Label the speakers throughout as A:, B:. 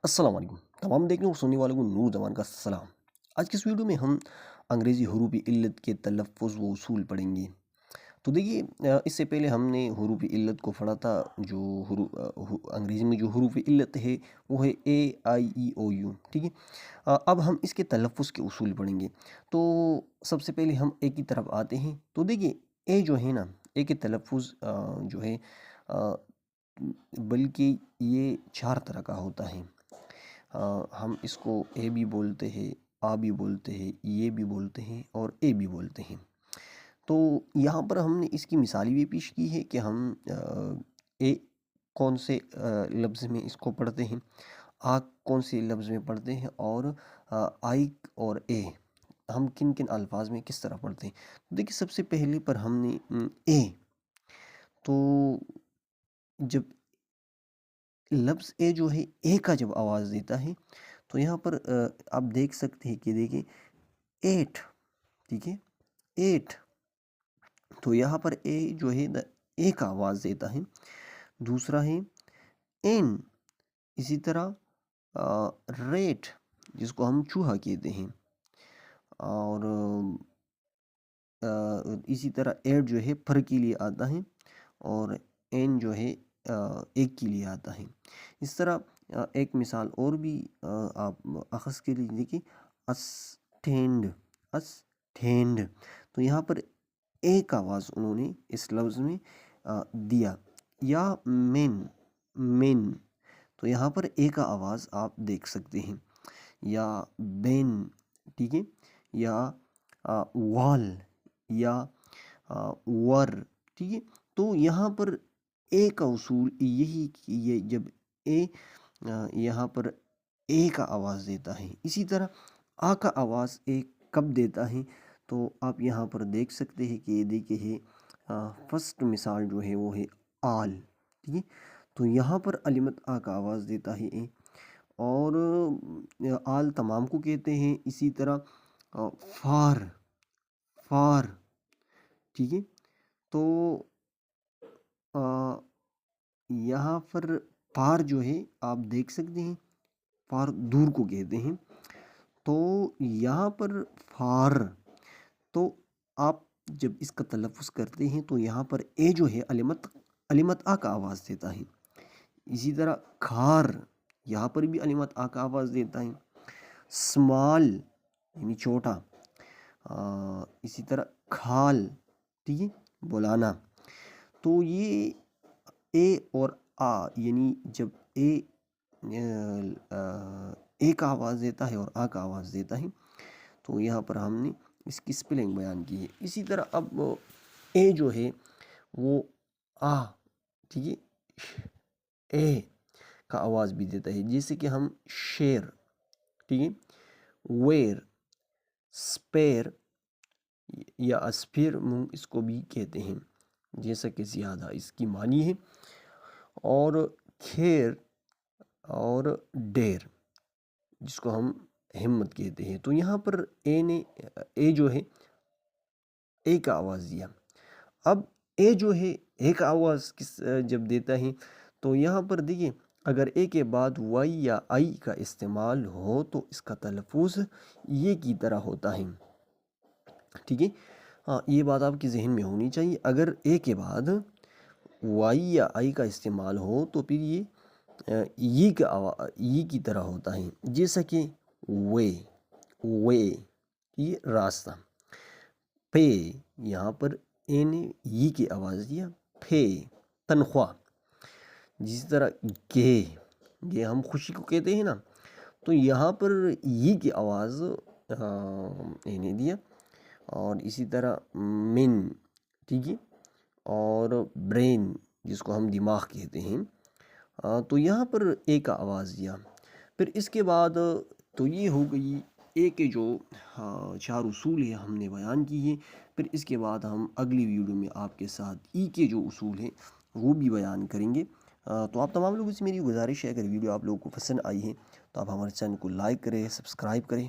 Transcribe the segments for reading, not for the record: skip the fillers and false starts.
A: السلام علیکم تمام دیکھنے اور سننے والوں کو نور زمان کا سلام۔ آج کی اس ویڈیو میں ہم انگریزی حروف علت کے تلفظ و اصول پڑھیں گے۔ تو دیکھیے اس سے پہلے ہم نے حروف علت کو پڑھا تھا۔ جو انگریزی میں جو حروف علت ہے وہ ہے اے آئی ای او یو، ٹھیک ہے۔ اب ہم اس کے تلفظ کے اصول پڑھیں گے۔ تو سب سے پہلے ہم اے کی طرف آتے ہیں۔ تو دیکھیے اے جو ہے نا، اے کے تلفظ جو ہے بلکہ یہ 4 طرح کا ہوتا ہے۔ ہم اس کو اے بھی بولتے ہیں، آ بھی بولتے ہیں، یہ بھی بولتے ہیں اور اے بھی بولتے ہیں۔ تو یہاں پر ہم نے اس کی مثالی بھی پیش کی ہے کہ ہم اے کون سے لفظ میں اس کو پڑھتے ہیں، آ کون سے لفظ میں پڑھتے ہیں، اور آئی اور اے ہم کن کن الفاظ میں کس طرح پڑھتے ہیں۔ دیکھیے سب سے پہلے پر ہم نے اے، تو جب لفظ اے جو ہے اے کا جب آواز دیتا ہے تو یہاں پر آپ دیکھ سکتے ہیں کہ دیکھیں 8، ٹھیک ہے، 8۔ تو یہاں پر اے جو ہے اے کا آواز دیتا ہے۔ دوسرا ہے این، اسی طرح ریٹ جس کو ہم چوہا کہتے ہیں، اور اسی طرح ایٹ جو ہے پر کے لیے آتا ہے، اور این جو ہے ایک کے لیے آتا ہے۔ اس طرح ایک مثال اور بھی آپ اخذ کے لیے دیکھیں، اسٹینڈ، اسٹینڈ۔ تو یہاں پر اے کا آواز انہوں نے اس لفظ میں دیا۔ یا مین، مین، تو یہاں پر اے کا آواز آپ دیکھ سکتے ہیں۔ یا بین، ٹھیک ہے، یا وال، یا ور، ٹھیک ہے۔ تو یہاں پر اے کا اصول یہی کہ یہ جب اے یہاں پر اے کا آواز دیتا ہے، اسی طرح آ کا آواز اے کب دیتا ہے تو آپ یہاں پر دیکھ سکتے ہیں کہ دیکھیں ہے فرسٹ مثال جو ہے وہ ہے آل، ٹھیک ہے۔ تو یہاں پر علامت آ کا آواز دیتا ہے اے، اور آل تمام کو کہتے ہیں۔ اسی طرح فار، فار، ٹھیک ہے۔ تو یہاں پر فار جو ہے آپ دیکھ سکتے ہیں، فار دور کو کہتے ہیں۔ تو یہاں پر فار، تو آپ جب اس کا تلفظ کرتے ہیں تو یہاں پر اے جو ہے علامت آ کا آواز دیتا ہے۔ اسی طرح کھار، یہاں پر بھی علامت آ کا آواز دیتا ہے۔ سمال یعنی چھوٹا، اسی طرح کھال، ٹھیک ہے، بولانا۔ تو یہ اے اور آ یعنی جب اے کا آواز دیتا ہے اور آ کا آواز دیتا ہے تو یہاں پر ہم نے اس کی سپیلنگ بیان کی ہے۔ اسی طرح اب اے جو ہے وہ آ، ٹھیک ہے، اے کا آواز بھی دیتا ہے، جیسے کہ ہم شیر، ٹھیک ہے، ویر، سپیر یا اسپیر اس کو بھی کہتے ہیں، جیسا کہ زیادہ اس کی معنی ہے، اور کھیر اور ڈیر جس کو ہم ہمت کہتے ہیں۔ تو یہاں پر اے جو ہے اے کا آواز دیا۔ اب اے جو ہے اے کا آواز جب دیتا ہے تو یہاں پر دیکھیں اگر اے کے بعد وائی یا آئی کا استعمال ہو تو اس کا تلفظ یہ کی طرح ہوتا ہے، ٹھیک ہے۔ ہاں، یہ بات آپ کے ذہن میں ہونی چاہیے، اگر اے کے بعد وائی یا آئی کا استعمال ہو تو پھر یہ کی طرح ہوتا ہے، جیسا کہ وے، وے، یہ راستہ۔ پے، یہاں پر اے نے یہ کی آواز دیا، پے، تنخواہ۔ جس طرح گے، گے ہم خوشی کو کہتے ہیں نا، تو یہاں پر یہ کی آواز اے نے دیا، اور اسی طرح من، ٹھیک ہے، اور برین جس کو ہم دماغ کہتے ہیں، تو یہاں پر اے کا آواز دیا۔ پھر اس کے بعد تو یہ ہو گئی اے کے جو 4 اصول ہیں ہم نے بیان کی ہیں۔ پھر اس کے بعد ہم اگلی ویڈیو میں آپ کے ساتھ ای کے جو اصول ہیں وہ بھی بیان کریں گے۔ تو آپ تمام لوگوں سے میری گزارش ہے، اگر ویڈیو آپ لوگوں کو پسند آئی ہے تو آپ ہمارے چینل کو لائک کریں، سبسکرائب کریں،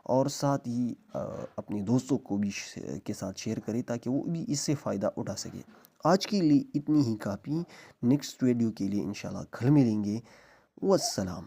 A: اور ساتھ ہی اپنے دوستوں کو بھی کے ساتھ شیئر کریں تاکہ وہ بھی اس سے فائدہ اٹھا سکے۔ آج کے لیے اتنی ہی کافی، نیکسٹ ویڈیو کے لیے انشاءاللہ کل ملیں گے۔ والسلام۔